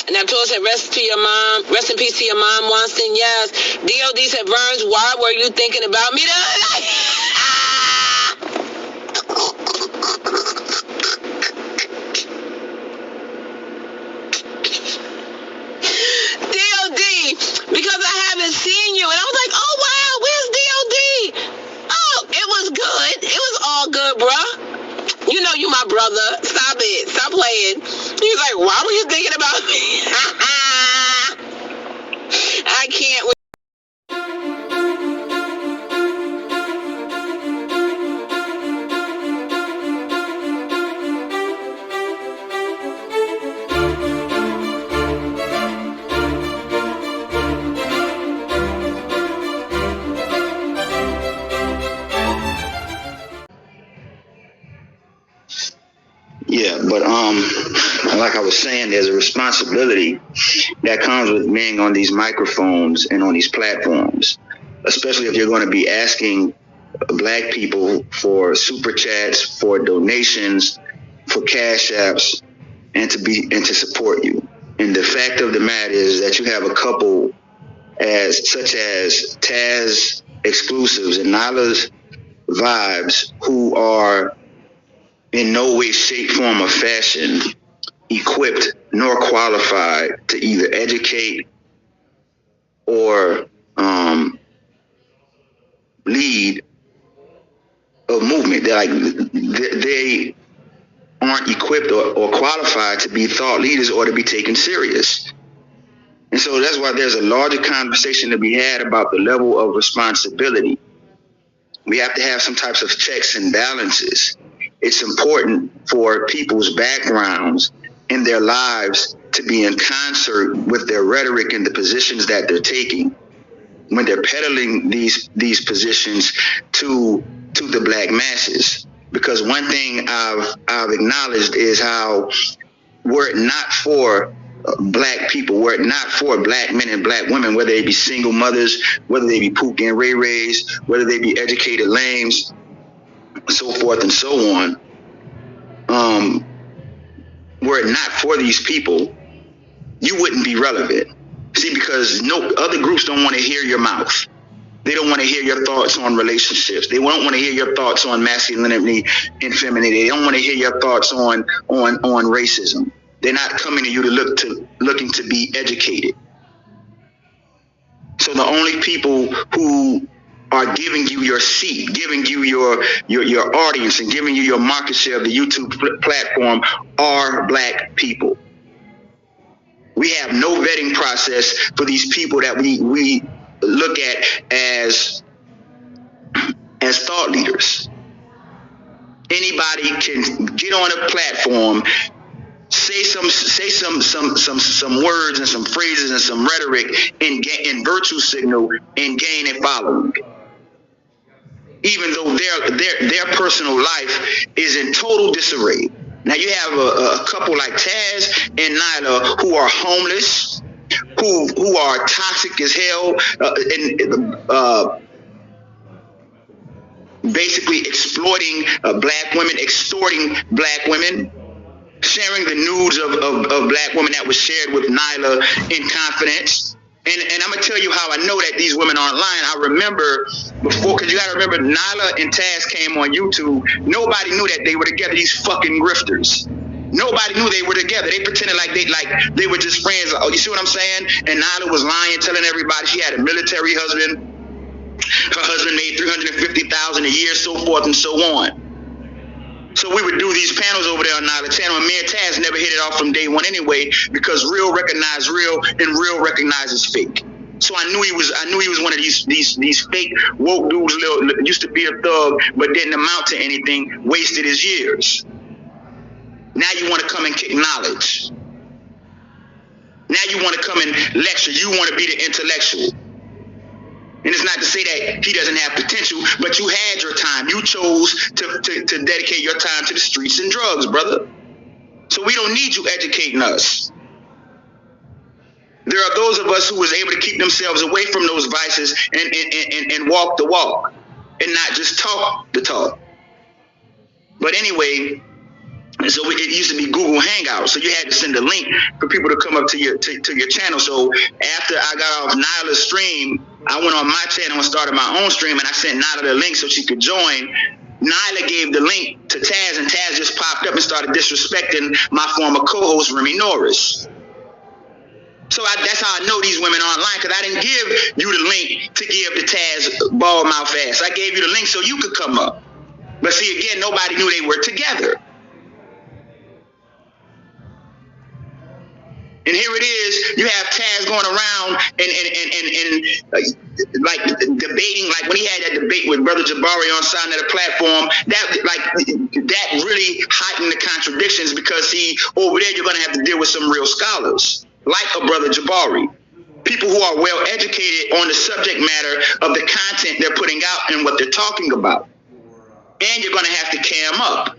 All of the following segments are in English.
And Neptune said, rest in peace to your mom, Wanston. Yes. D.O.D said, Burns, why were you thinking about me the other night? D.O.D, because I haven't seen you. And I was like, oh, wow, where's D.O.D? Oh, it was good. It was all good, bruh. You know you my brother. Stop it. Stop playing. He's like, why were you thinking about me? I can't. Yeah, but like I was saying, there's a responsibility that comes with being on these microphones and on these platforms, especially if you're going to be asking Black people for super chats, for donations, for cash apps, and to support you. And the fact of the matter is that you have a couple such as Taz Exclusives and Nylah Vibes who are in no way, shape, form, or fashion equipped nor qualified to either educate or lead a movement. They aren't equipped or qualified to be thought leaders or to be taken serious. And so that's why there's a larger conversation to be had about the level of responsibility. We have to have some types of checks and balances. It's important for people's backgrounds in their lives to be in concert with their rhetoric and the positions that they're taking when they're peddling these positions to the Black masses. Because one thing I've acknowledged is how, were it not for Black people, were it not for Black men and Black women, whether they be single mothers, whether they be Pook and Ray Rays, whether they be educated lames, so forth and so on, were it not for these people, you wouldn't be relevant. See, because no other groups don't want to hear your mouth. They don't want to hear your thoughts on relationships. They don't want to hear your thoughts on masculinity and femininity. They don't want to hear your thoughts on racism. They're not coming to you looking to be educated. So the only people who are giving you your seat, giving you your audience, and giving you your market share of the YouTube platform are Black people. We have no vetting process for these people that we look at as thought leaders. Anybody can get on a platform, say some words and some phrases and some rhetoric and virtue signal and gain a following, even though their personal life is in total disarray. Now you have a couple like Taz and Nylah who are homeless, who are toxic as hell, basically exploiting Black women, extorting Black women, sharing the nudes of Black women that was shared with Nylah in confidence. And I'm gonna tell you how I know that these women aren't lying. I remember before, because you gotta remember, Nylah and Taz came on YouTube. Nobody knew that they were together. These fucking grifters. Nobody knew they were together. They pretended like they were just friends. Oh, you see what I'm saying? And Nylah was lying, telling everybody she had a military husband. Her husband made $350,000 a year, so forth and so on. So we would do these panels over there on Nylah channel, and me and Taz never hit it off from day one anyway, because real recognize real and real recognizes fake. So I knew he was one of these fake woke dudes, used to be a thug but didn't amount to anything, wasted his years. Now you want to come and kick knowledge. Now you want to come and lecture. You want to be the intellectual. And it's not to say that he doesn't have potential, but you had your time. You chose to dedicate your time to the streets and drugs, brother. So we don't need you educating us. There are those of us who was able to keep themselves away from those vices and walk the walk and not just talk the talk. But anyway, So it used to be Google Hangouts. So you had to send a link for people to come up to your channel. So after I got off Nyla's stream, I went on my channel and started my own stream, and I sent Nyla the link so she could join. Nyla gave the link to Taz, and Taz just popped up and started disrespecting my former co-host, Remy Norris. So that's how I know these women online, because I didn't give you the link to give to Taz bald mouth ass. I gave you the link so you could come up. But see, again, nobody knew they were together. And here it is, you have Taz going around and like debating, like when he had that debate with Brother Jabari on Sign of the Platform, that really heightened the contradictions, because over there you're gonna have to deal with some real scholars, like a Brother Jabari. People who are well educated on the subject matter of the content they're putting out and what they're talking about. And you're gonna have to cam up.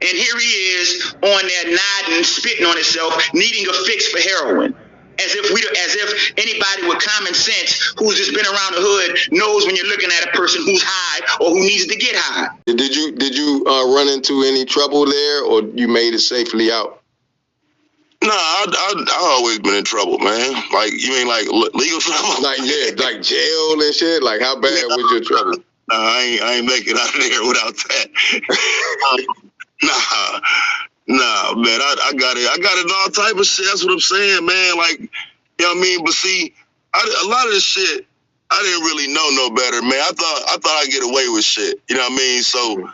And here he is on there nodding, spitting on himself, needing a fix for heroin. As if anybody with common sense who's just been around the hood knows when you're looking at a person who's high or who needs to get high. Did you run into any trouble there, or you made it safely out? No, I always been in trouble, man. Like, you mean like legal trouble? Like, yeah, like jail and shit? Like, how bad was your trouble? Nah, I ain't making it out of there without that. Nah, man, I got it. I got it all type of shit. That's what I'm saying, man. Like, you know what I mean? But see, a lot of this shit, I didn't really know no better, man. I thought I'd get away with shit. You know what I mean? So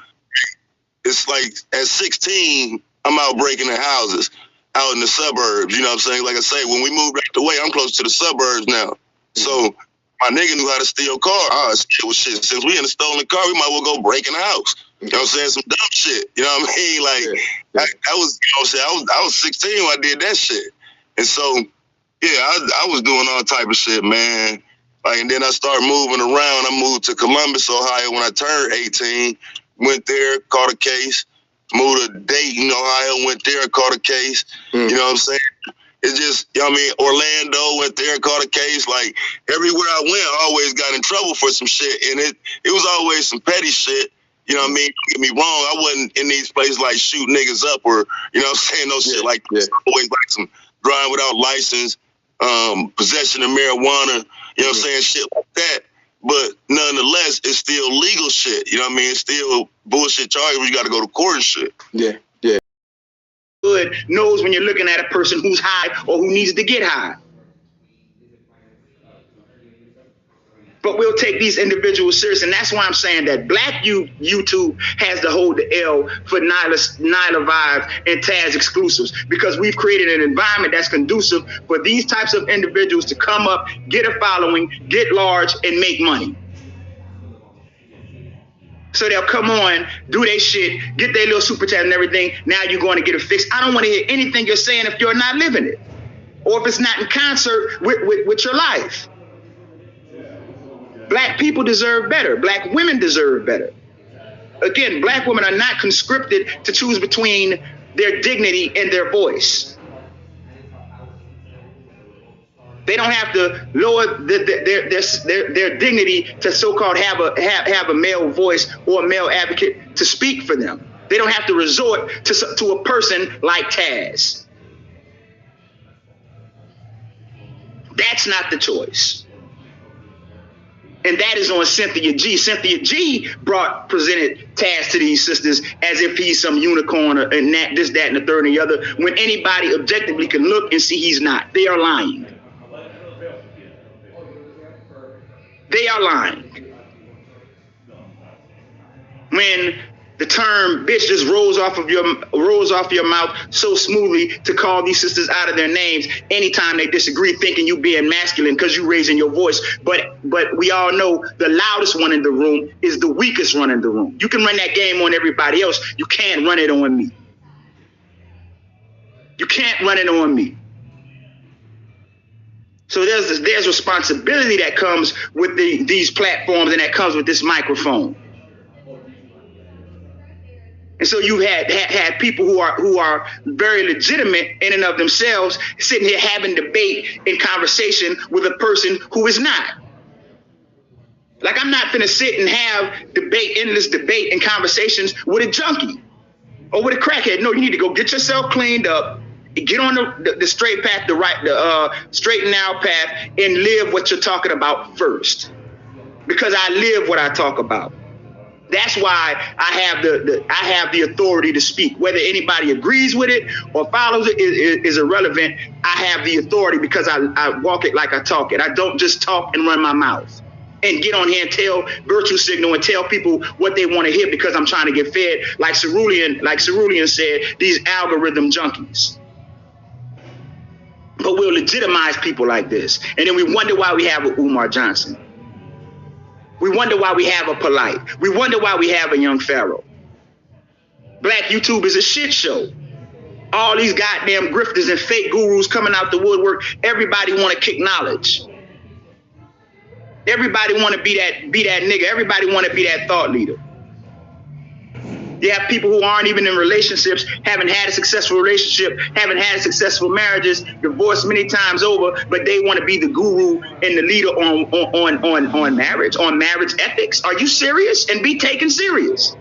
it's like at 16, I'm out breaking in houses out in the suburbs. You know what I'm saying? Like I say, when we moved back the way, I'm close to the suburbs now. So my nigga knew how to steal cars. I steal shit. Since we in a stolen car, we might well go break in the house. You know what I'm saying? Some dumb shit. You know what I mean? Like, that was, you know what I'm saying? I was 16 when I did that shit. And so, yeah, I was doing all type of shit, man. Like, and then I started moving around. I moved to Columbus, Ohio when I turned 18. Went there, caught a case. Moved to Dayton, Ohio, went there, caught a case. You know what I'm saying? It's just, you know what I mean? Orlando, went there, caught a case. Like, everywhere I went, I always got in trouble for some shit. And it was always some petty shit. You know what I mean? Don't get me wrong, I wasn't in these places like shoot niggas up or, you know what I'm saying, no shit like that. Always like some driving without license, possession of marijuana, you know what I'm saying, shit like that. But nonetheless, it's still legal shit. You know what I mean? It's still bullshit charges where you got to go to court and shit. Yeah. Hood knows when you're looking at a person who's high or who needs to get high. But we'll take these individuals serious, and that's why I'm saying that Black YouTube has to hold the L for Nylah Vibe and Taz exclusives, because we've created an environment that's conducive for these types of individuals to come up, get a following, get large, and make money. So they'll come on, do their shit, get their little super chat and everything. Now you're going to get a fix. I don't want to hear anything you're saying if you're not living it, or if it's not in concert with your life. Black people deserve better. Black women deserve better. Again, Black women are not conscripted to choose between their dignity and their voice. They don't have to lower their dignity to so-called have a male voice or a male advocate to speak for them. They don't have to resort to a person like Taz. That's not the choice. And that is on Cynthia G. Cynthia G presented Taz to these sisters as if he's some unicorn and this, that, and the third and the other, when anybody objectively can look and see he's not. They are lying. They are lying. When the term bitch just rolls off your mouth so smoothly to call these sisters out of their names anytime they disagree, thinking you being masculine because you raising your voice. But we all know the loudest one in the room is the weakest one in the room. You can run that game on everybody else. You can't run it on me. You can't run it on me. So there's responsibility that comes with these platforms, and that comes with this microphone. And so you had people who are very legitimate in and of themselves sitting here having debate and conversation with a person who is not. Like, I'm not finna sit and have endless debate and conversations with a junkie. or with a crackhead. No, you need to go get yourself cleaned up, get on the straight path, the straight and narrow path, and live what you're talking about first. Because I live what I talk about. That's why I have the authority to speak. Whether anybody agrees with it or follows it is irrelevant. I have the authority because I walk it like I talk it. I don't just talk and run my mouth and get on here and tell virtue signal and tell people what they want to hear because I'm trying to get fed. Like Cerulean said, these algorithm junkies. But we'll legitimize people like this. And then we wonder why we have a Umar Johnson. We wonder why we have a Polite. We wonder why we have a Young Pharaoh. Black YouTube is a shit show. All these goddamn grifters and fake gurus coming out the woodwork. Everybody want to kick knowledge. Everybody want to be that nigga. Everybody want to be that thought leader. You have people who aren't even in relationships, haven't had a successful relationship, haven't had successful marriages, divorced many times over, but they want to be the guru and the leader on marriage, on marriage ethics. Are you serious? And be taken serious.